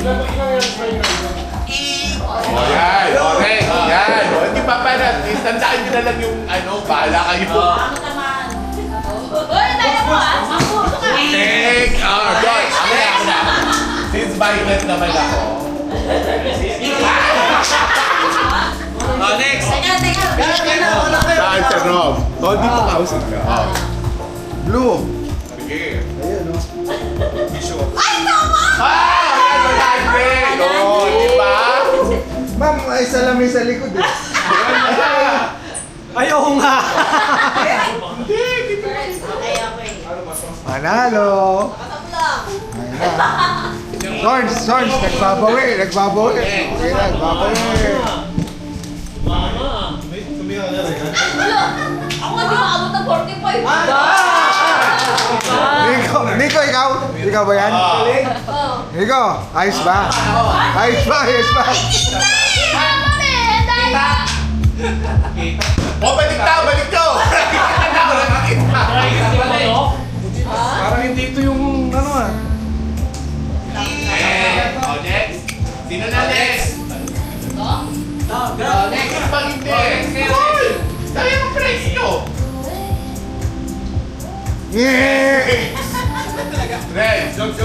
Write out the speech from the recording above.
O yan, okay. Yan. O, hindi pa pa na. Tandaan nyo na lang yung ano, bahala kayo. Ano naman? Uy, tayo mo ah. Take our God. Ako na. Since violent naman ako. Oh, next. Saan sa Rob? O, di pa kausap ka. O. Blue. Sige. Ayun, no? Ay, tama! Ah! Yan, wala din. O, di ba? Ma'am, ay salamin sa likod eh. Ayaw nga. Hindi, di ba? Okay, okay. Panalo. Nakatabla. Swords, swords, nagbabawi. Okay na, nagbabawi. Wala. Ako hindi maabot ng 45. Nico, ikaw? Ikaw ba yan? Oh. Nico, ayos ba? Ayos ba? O, balik ka! Balik ka! Parang hindi ito yung ano ah. O, next. Sino na next? Next pang hindi. Hoy! Tayo ang presyo. Yeah! Red, joke.